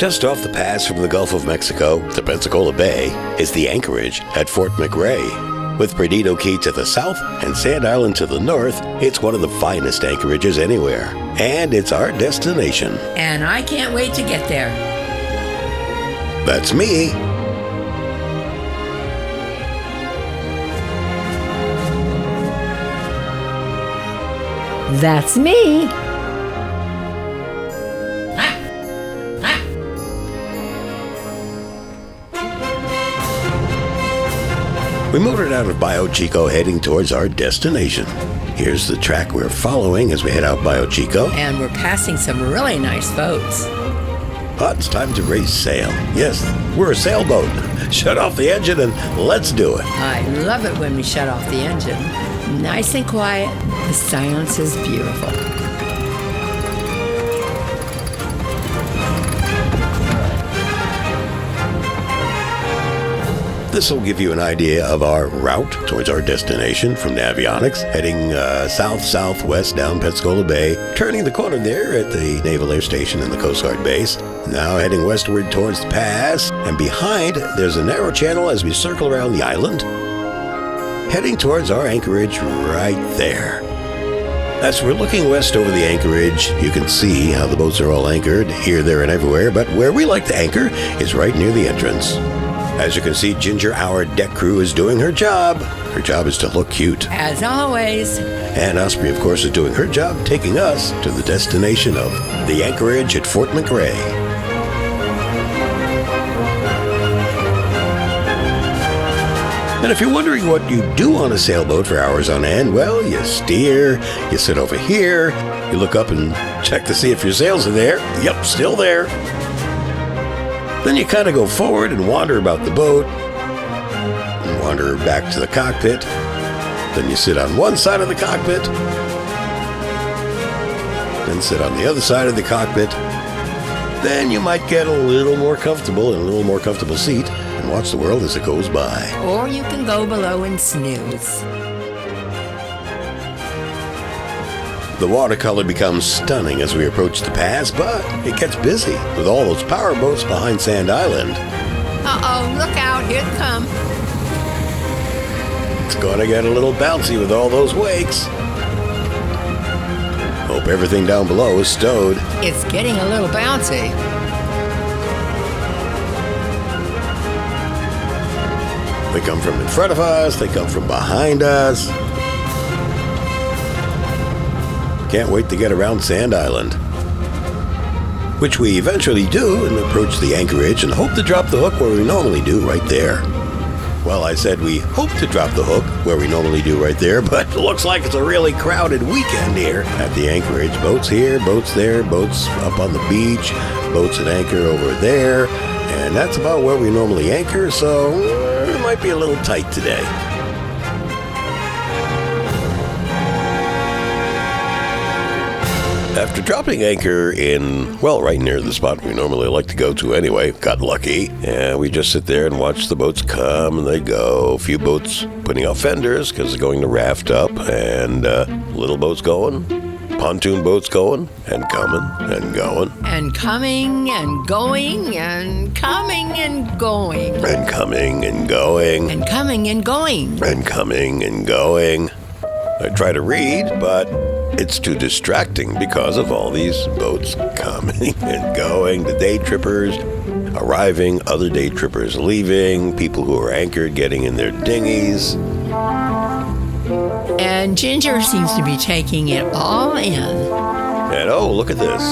Just off the pass from the Gulf of Mexico to Pensacola Bay is the Anchorage at Fort McRee. With Perdido Key to the south and Sand Island to the north, it's one of the finest anchorages anywhere. And it's our destination. And I can't wait to get there. That's me. That's me. We motored out of Bio Chico heading towards our destination. Here's the track we're following as we head out Bio Chico. And we're passing some really nice boats. But it's time to raise sail. Yes, we're a sailboat. Shut off the engine and let's do it. I love it when we shut off the engine. Nice and quiet. The silence is beautiful. This will give you an idea of our route towards our destination from Navionics, heading south-southwest down Pensacola Bay, turning the corner there at the Naval Air Station and the Coast Guard base. Now heading westward towards the pass, and behind there's a narrow channel as we circle around the island, heading towards our anchorage right there. As we're looking west over the anchorage, you can see how the boats are all anchored here, there, and everywhere, but where we like to anchor is right near the entrance. As you can see, Ginger, our deck crew, is doing her job. Her job is to look cute. As always. And Osprey, of course, is doing her job, taking us to the destination of the Anchorage at Fort McRee. And if you're wondering what you do on a sailboat for hours on end, well, you steer, you sit over here, you look up and check to see if your sails are there. Yep, still there. Then you kind of go forward and wander about the boat, and wander back to the cockpit. Then you sit on one side of the cockpit, then sit on the other side of the cockpit. Then you might get a little more comfortable in a little more comfortable seat and watch the world as it goes by. Or you can go below and snooze. The watercolor becomes stunning as we approach the pass, but it gets busy with all those power boats behind Sand Island. Uh-oh, look out, here it comes. It's gonna get a little bouncy with all those wakes. Hope everything down below is stowed. It's getting a little bouncy. They come from in front of us, they come from behind us. Can't wait to get around Sand Island, which we eventually do and approach the anchorage and hope to drop the hook where we normally do, right there. Well, I said we hope to drop the hook where we normally do, right there, but it looks like it's a really crowded weekend here at the anchorage. Boats here, boats there, boats up on the beach, boats at anchor over there, and that's about where we normally anchor, so it might be a little tight today. After dropping anchor in, well, right near the spot we normally like to go to anyway, got lucky, and we just sit there and watch the boats come and they go. A few boats putting out fenders because they're going to raft up, and little boats going, pontoon boats going, and coming and going. And coming and going and coming and going. And coming and going. And coming and going. And coming and going. I try to read, but it's too distracting because of all these boats coming and going. The day trippers arriving, other day trippers leaving, people who are anchored getting in their dinghies. And Ginger seems to be taking it all in. And oh, look at this.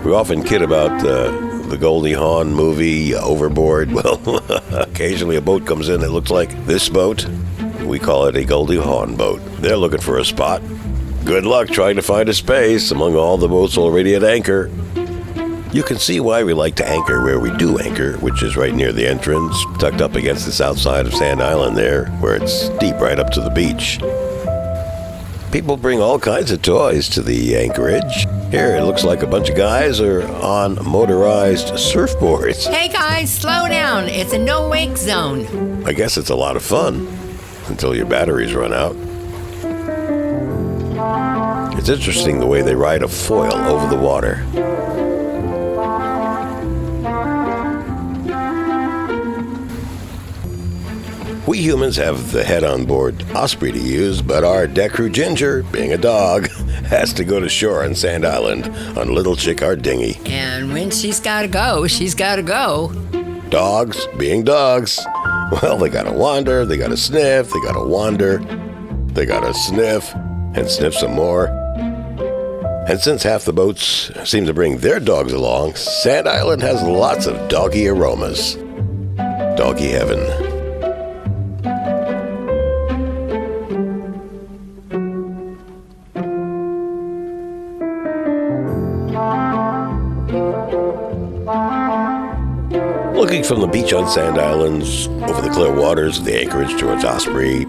We often kid about the Goldie Hawn movie, Overboard. Well, occasionally a boat comes in that looks like this boat. We call it a Goldie Hawn boat. They're looking for a spot. Good luck trying to find a space among all the boats already at anchor. You can see why we like to anchor where we do anchor, which is right near the entrance, tucked up against the south side of Sand Island there, where it's steep right up to the beach. People bring all kinds of toys to the anchorage. Here, it looks like a bunch of guys are on motorized surfboards. Hey guys, slow down. It's a no-wake zone. I guess it's a lot of fun until your batteries run out. It's interesting the way they ride a foil over the water. We humans have the head-on-board Osprey to use, but our deck crew Ginger, being a dog, has to go to shore on Sand Island on Little Chick, our dinghy. And when she's got to go, she's got to go. Dogs, being dogs, well, they gotta wander, they gotta sniff, they gotta wander, they gotta sniff, and sniff some more. And since half the boats seem to bring their dogs along, Sand Island has lots of doggy aromas. Doggy heaven. Looking from the beach on Sand Islands over the clear waters of the Anchorage towards Osprey,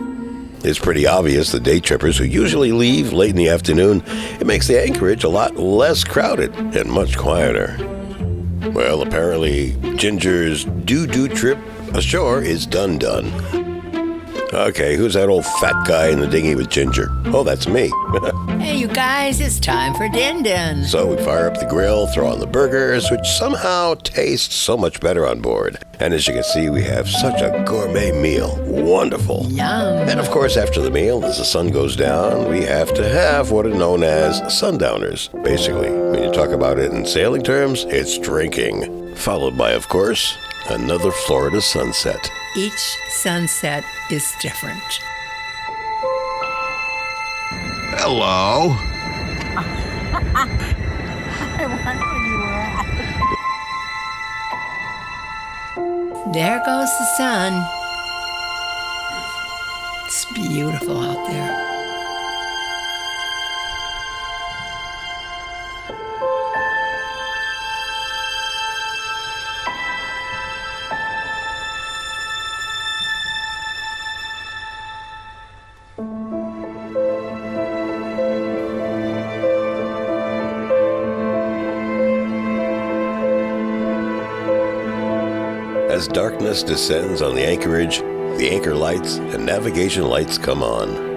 it's pretty obvious the day trippers who usually leave late in the afternoon, it makes the Anchorage a lot less crowded and much quieter. Well, apparently Ginger's doo-doo trip ashore is done. Okay, who's that old fat guy in the dinghy with Ginger? Oh, that's me. Hey, you guys, it's time for din-din. So we fire up the grill, throw on the burgers, which somehow taste so much better on board. And as you can see, we have such a gourmet meal. Wonderful. Yum. And of course, after the meal, as the sun goes down, we have to have what are known as sundowners. Basically, when you talk about it in sailing terms, it's drinking. Followed by, of course, another Florida sunset. Each sunset is different. Hello. I wonder where you were at. There goes the sun. It's beautiful out there. As darkness descends on the Anchorage, the anchor lights and navigation lights come on.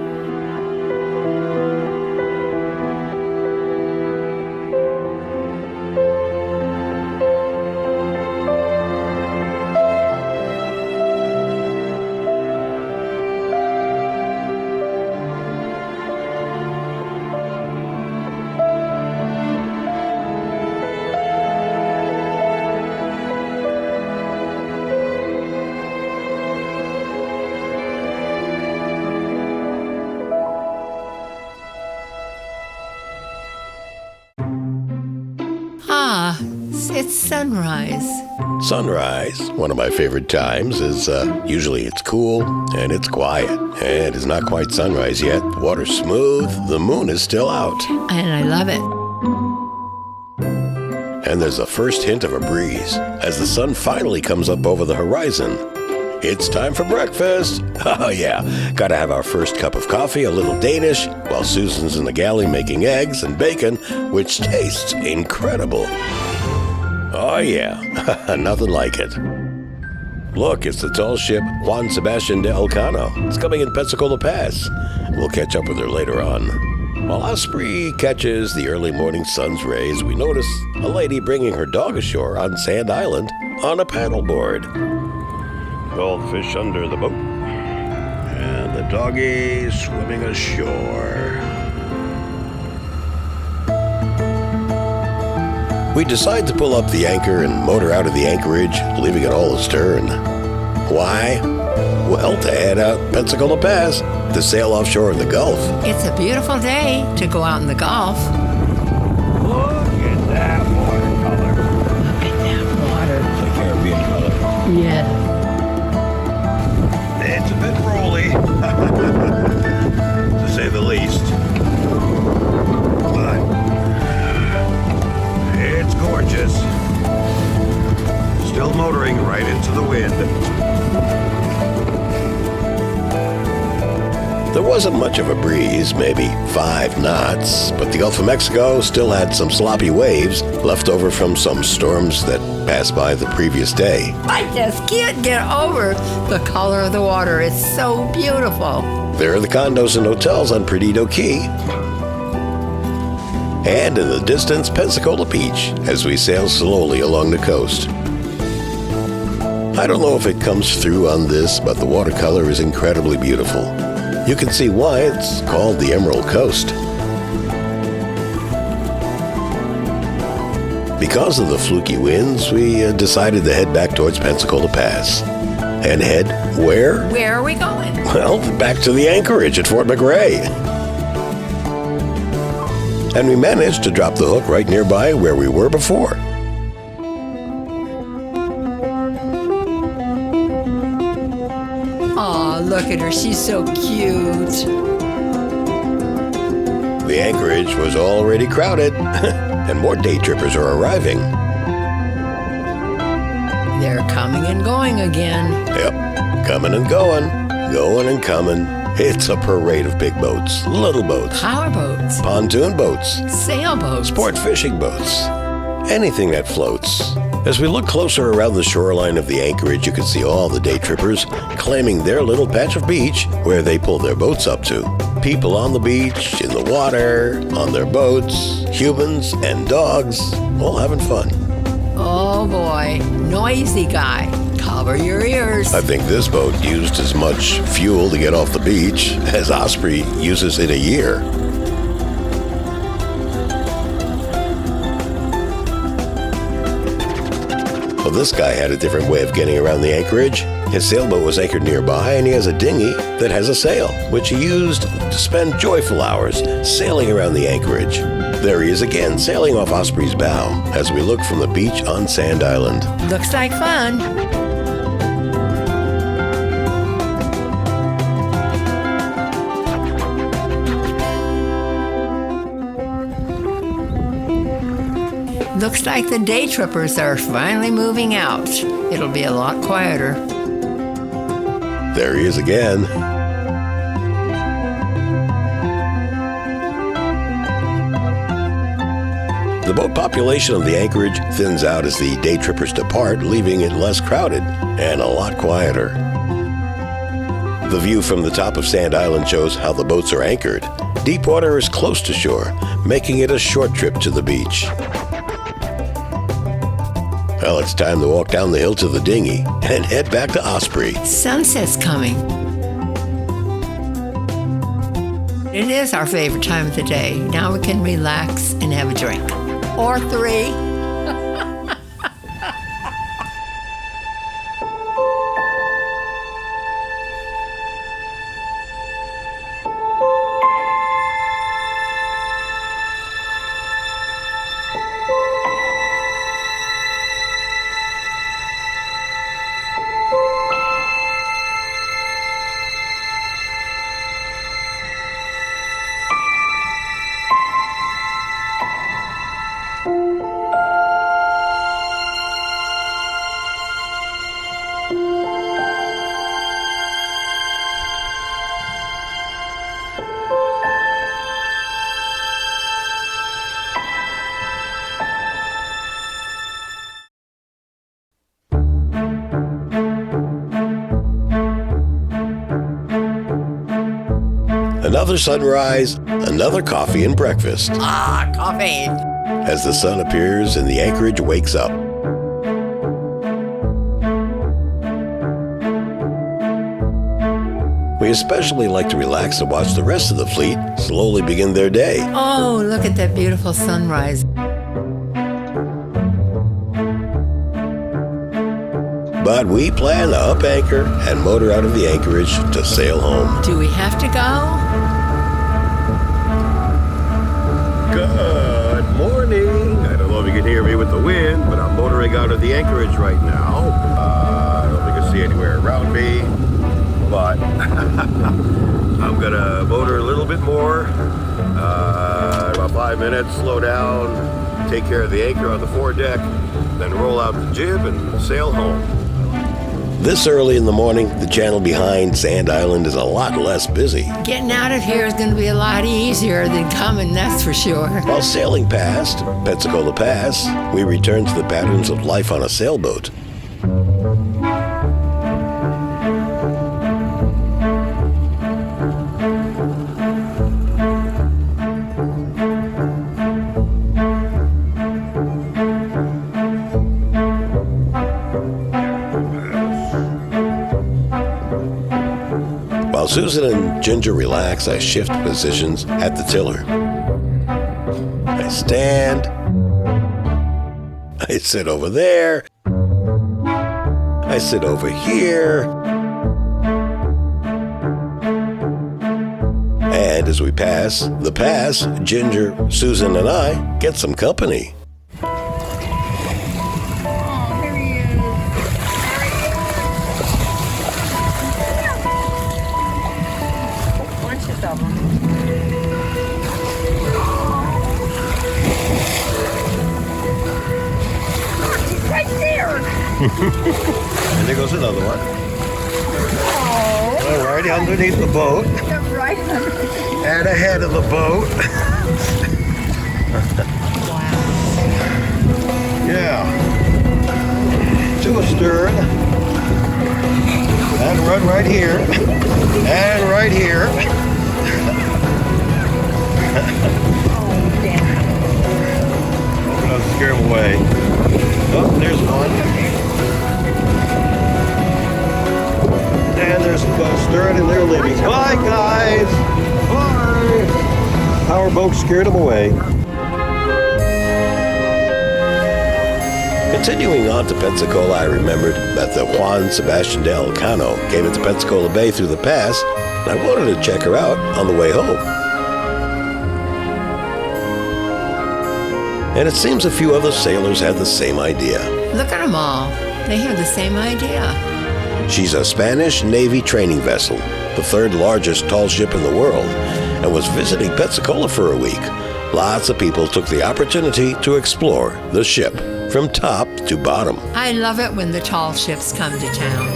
Ah, it's sunrise. Sunrise, one of my favorite times, is usually it's cool and it's quiet. And it's not quite sunrise yet. The water's smooth, the moon is still out. And I love it. And there's the first hint of a breeze as the sun finally comes up over the horizon. It's time for breakfast. Oh yeah, gotta have our first cup of coffee, a little Danish, while Susan's in the galley making eggs and bacon, which tastes incredible. Oh yeah, nothing like it. Look, it's the tall ship Juan Sebastian de Elcano. It's coming in Pensacola Pass. We'll catch up with her later on. While Osprey catches the early morning sun's rays, we notice a lady bringing her dog ashore on Sand Island on a paddleboard. All the fish under the boat, and the doggy swimming ashore. We decide to pull up the anchor and motor out of the anchorage, leaving it all astern. Why? Well, to head out Pensacola Pass to sail offshore in the Gulf. It's a beautiful day to go out in the Gulf. Look at that watercolor. Look at that water. It's a Caribbean color. Yeah. It's a bit rolly, to say the least. But it's gorgeous. Still motoring right into the wind. There wasn't much of a breeze, maybe 5 knots, but the Gulf of Mexico still had some sloppy waves left over from some storms that passed by the previous day. I just can't get over the color of the water. It's so beautiful. There are the condos and hotels on Perdido Key. And in the distance, Pensacola Beach, as we sail slowly along the coast. I don't know if it comes through on this, but the watercolor is incredibly beautiful. You can see why it's called the Emerald Coast. Because of the fluky winds, we decided to head back towards Pensacola Pass. And head where? Where are we going? Well, back to the Anchorage at Fort McRee. And we managed to drop the hook right nearby where we were before. Aw, look at her. She's so cute. The Anchorage was already crowded, and more day trippers are arriving. They're coming and going again. Yep, coming and going and coming. It's a parade of big boats, little boats, Power boats, pontoon boats, sailboats, sport fishing boats, anything that floats. As we look closer around the shoreline of the Anchorage, you can see all the day trippers claiming their little patch of beach where they pull their boats up to. People on the beach, in the water, on their boats, humans and dogs, all having fun. Oh boy, noisy guy. Cover your ears. I think this boat used as much fuel to get off the beach as Osprey uses in a year. Well, this guy had a different way of getting around the Anchorage. His sailboat was anchored nearby, and he has a dinghy that has a sail, which he used to spend joyful hours sailing around the Anchorage. There he is again, sailing off Osprey's bow as we look from the beach on Sand Island. Looks like fun. Looks like the day trippers are finally moving out. It'll be a lot quieter. There he is again. The boat population of the Anchorage thins out as the day trippers depart, leaving it less crowded and a lot quieter. The view from the top of Sand Island shows how the boats are anchored. Deep water is close to shore, making it a short trip to the beach. Well, it's time to walk down the hill to the dinghy and head back to Osprey. Sunset's coming. It is our favorite time of the day. Now we can relax and have a drink. Or three. Another sunrise, another coffee and breakfast. Ah, coffee. As the sun appears and the Anchorage wakes up. We especially like to relax and watch the rest of the fleet slowly begin their day. Oh, look at that beautiful sunrise. But we plan to up anchor and motor out of the Anchorage to sail home. Do we have to go? Good morning. I don't know if you can hear me with the wind, but I'm motoring out of the Anchorage right now. I don't think I see anywhere around me, but I'm gonna motor a little bit more. About 5 minutes, slow down, take care of the anchor on the foredeck, then roll out the jib and sail home. This early in the morning, the channel behind Sand Island is a lot less busy. Getting out of here is going to be a lot easier than coming, that's for sure. While sailing past Pensacola Pass, we return to the patterns of life on a sailboat. Susan and Ginger relax. I shift positions at the tiller. I stand. I sit over there. I sit over here. And as we pass the pass, Ginger, Susan, and I get some company. Oh, there he is. Bunches of them. He's right there. And there goes another one. Oh, All right, underneath the boat. they're right under. And ahead of the boat. Wow. Yeah. To astern. And run right here. And right here. Oh, damn. Hope not to scare him away. Oh, there's one. And there's the stern and they're leaving. Bye, guys. Bye. Our boat scared him away. Continuing on to Pensacola, I remembered that the Juan Sebastian de Elcano came into Pensacola Bay through the pass, and I wanted to check her out on the way home. And it seems a few other sailors had the same idea. Look at them all. They have the same idea. She's a Spanish Navy training vessel, the third largest tall ship in the world, and was visiting Pensacola for a week. Lots of people took the opportunity to explore the ship from top to bottom. I love it when the tall ships come to town.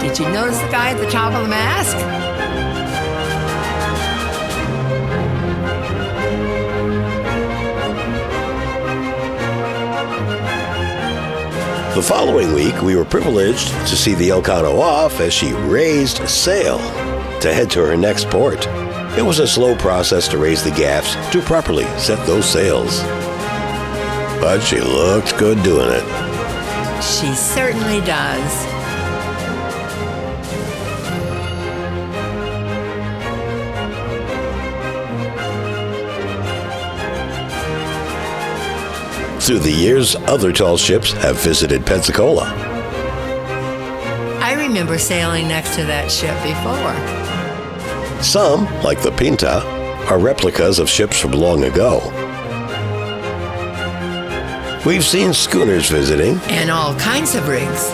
Did you notice the guy at the top of the mast? The following week, we were privileged to see the Elcano off as she raised sail to head to her next port. It was a slow process to raise the gaffs to properly set those sails. But she looked good doing it. She certainly does. Through the years, other tall ships have visited Pensacola. I remember sailing next to that ship before. Some, like the Pinta, are replicas of ships from long ago. We've seen schooners visiting, And all kinds of rigs.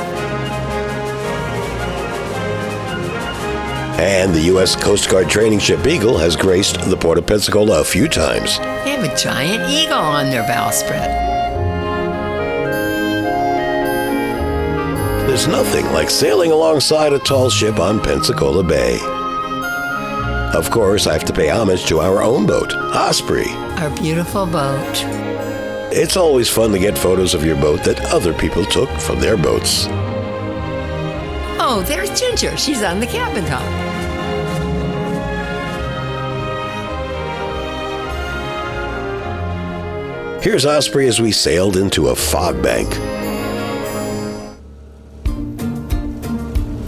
and the U.S. Coast Guard training ship Eagle has graced the port of Pensacola a few times. They have a giant eagle on their bowsprit. There's nothing like sailing alongside a tall ship on Pensacola Bay. Of course, I have to pay homage to our own boat, Osprey. Our beautiful boat. It's always fun to get photos of your boat that other people took from their boats. Oh, there's Ginger. She's on the cabin top. Here's Osprey as we sailed into a fog bank.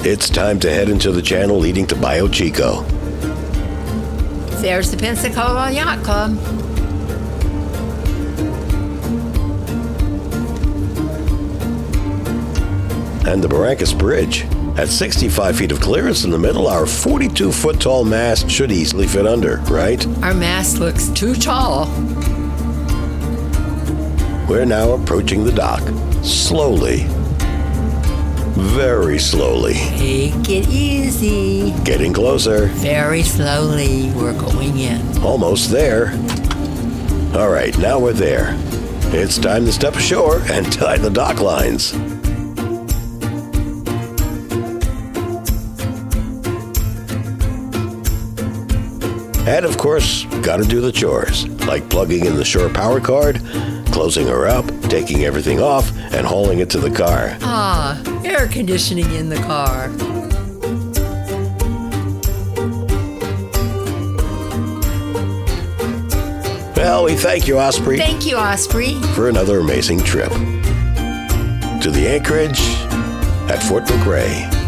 It's time to head into the channel leading to Bio Chico. There's the Pensacola Yacht Club. And the Barrancas Bridge. At 65 feet of clearance in the middle, our 42-foot tall mast should easily fit under, right? Our mast looks too tall. We're now approaching the dock. Slowly. Very slowly. Take it easy. Getting closer. Very slowly. We're going in. Almost there. All right, now we're there. It's time to step ashore and tie the dock lines. And of course, gotta do the chores, like plugging in the shore power cord, closing her up, taking everything off, and hauling it to the car. Ah, air conditioning in the car. Well, we thank you, Osprey, Thank you, Osprey. for another amazing trip. To the Anchorage at Fort McRee.